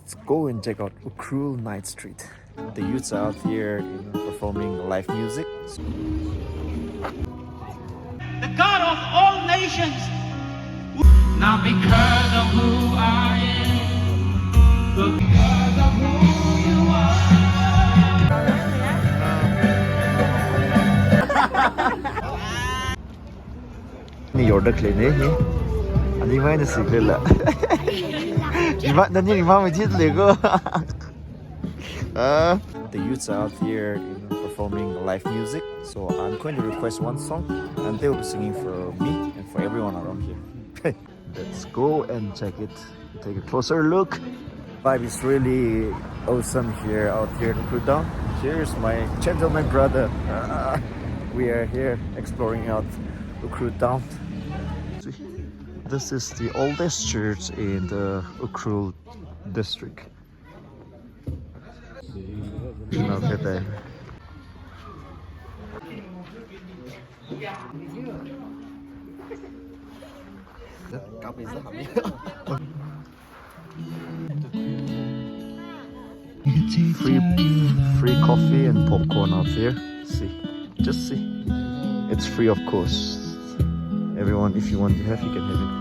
Let's go and check out Ukhrul Night Street. The youths are out here, performing live music. The God of all nations. Not because of who I am, but because of who you are. Ni order clean ni. Ani mai na secret la. Ni ma mai jit le go. The youths are out here, performing live music. So I'm going to request one song, and they will be singing for me and for everyone around here. Let's go and check it. Take a closer look. Vibe is really awesome here, out here in Ukhrul Town. Here's my gentleman brother. We are here exploring out Ukhrul Town. This is the oldest church in the Ukhrul district. Look at that. Free coffee and popcorn out here. See, just see. It's free, of course. Everyone, if you want to have, you can have it.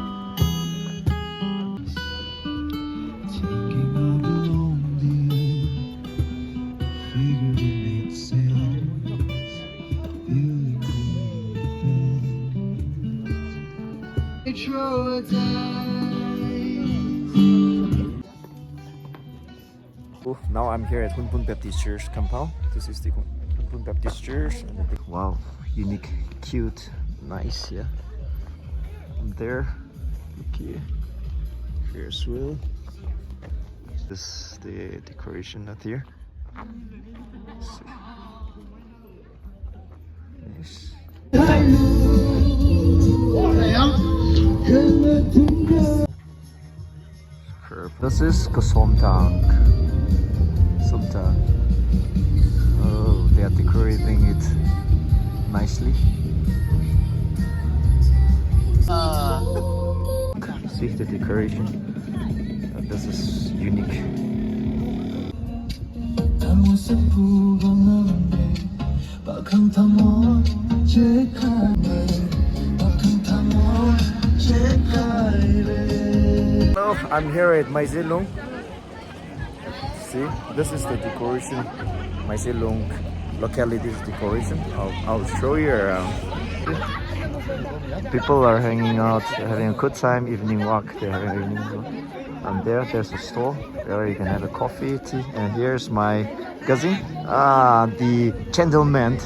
Now I'm here at Hun Baptist Church compound. This is the Hun Baptist Church. Wow, unique, cute, nice, yeah. And there, look here. Here as well. This is the decoration out here. Nice. This is Somtang. Oh, they are decorating it nicely. See the decoration. This is unique. Hello, I'm here at Mai Zilong. See, this is the decoration. Mai Zilong locality's decoration. I'll show you around. People are hanging out, they're having a good time, evening walk. They're having an evening walk. And there's a store where you can have a coffee, tea. And here's my cousin, the gentleman.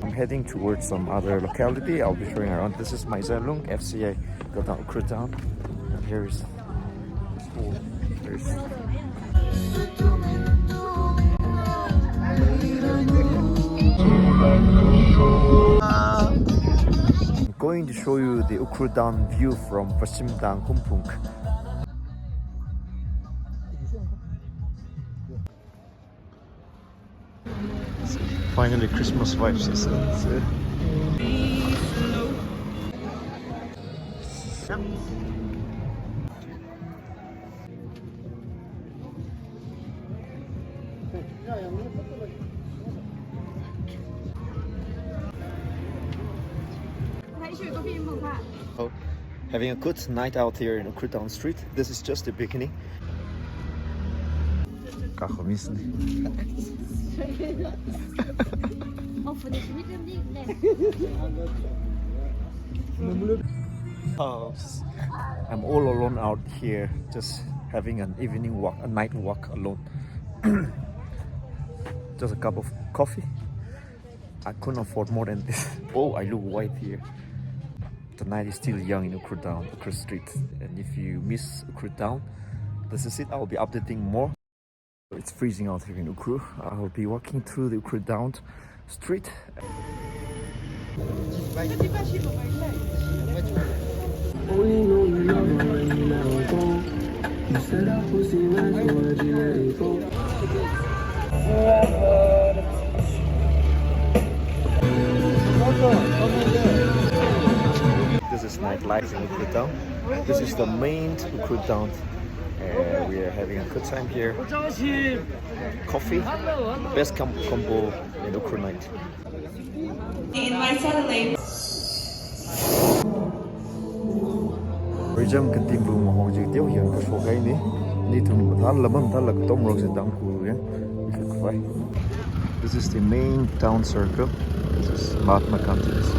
I'm heading towards some other locality. I'll be showing around. This is Mai Zilong, FCA, go down Ukhrul Town. And here's school. I'm going to show you the Ukhrul Town view from Paschimdang Humpung. Finally, Christmas vibes. Oh, having a good night out here in Ukhrul Town Street. This is just the beginning. I'm all alone out here, just having an evening walk, a night walk alone. Just a cup of coffee. I couldn't afford more than this. Oh, I look white here. The night is still young in Ukhrul Town, Ukhrul Street. And if you miss Ukhrul Town, this is it. I'll be updating more. It's freezing out here in Ukhrul. I'll be walking through the Ukhrul Town Street. This is Nightlife in Ukhrul Town. This is the main Ukhrul Town. And we are having a good time here. Coffee, best combo in Ukhrul night. In my satellite. Rijam kan tim bu mo hong ji tiêu hiền cái số cái này. Đi thùng than là mâm than là tôm rong sẽ đắng cù nhé. This is the main town circle. This is Mahatma Gandhi's.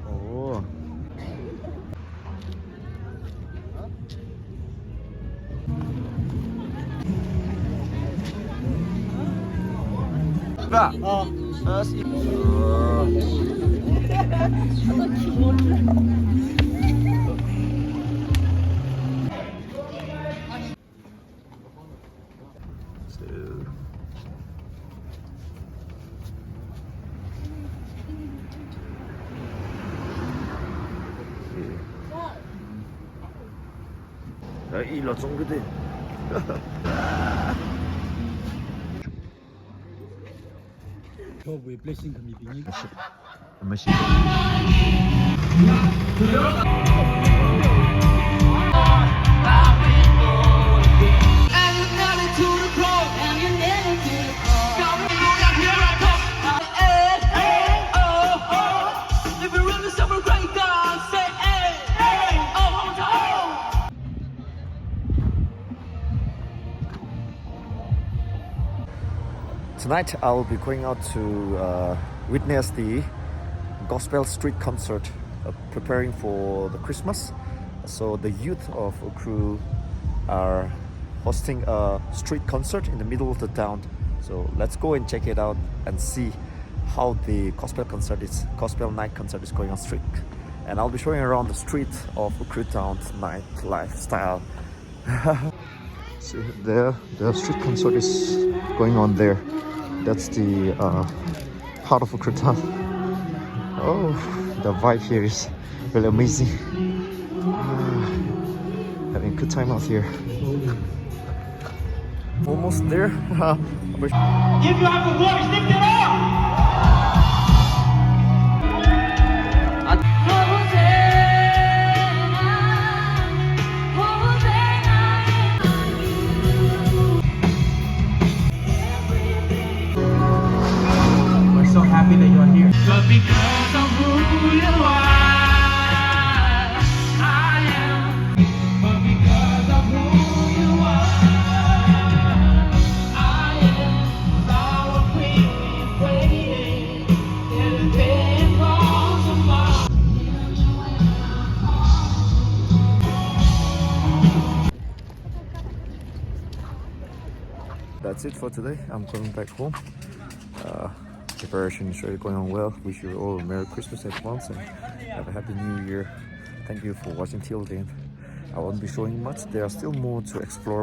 Oh. Ba. Il a son côté. Machine. Tonight I will be going out to witness the gospel street concert, preparing for the Christmas. So the youth of Ukhrul are hosting a street concert in the middle of the town. So let's go and check it out and see how the gospel night concert is going on street. And I'll be showing around the street of Ukhrul Town's nightlife style. See there, the street concert is going on there. That's the heart of Ukhrul Town. Oh, the vibe here is really amazing. Having a good time out here. Almost there. If you have a voice, lift it up! We're so happy that you're here. But because of who you are, I am. But because of who you are, I am. Our queen is waiting till the day comes tomorrow. That's it for today. I'm going back home. Preparation is really going on well. Wish you all a Merry Christmas at once and have a Happy New Year. Thank you for watching till the end. I won't be showing much. There are still more to explore.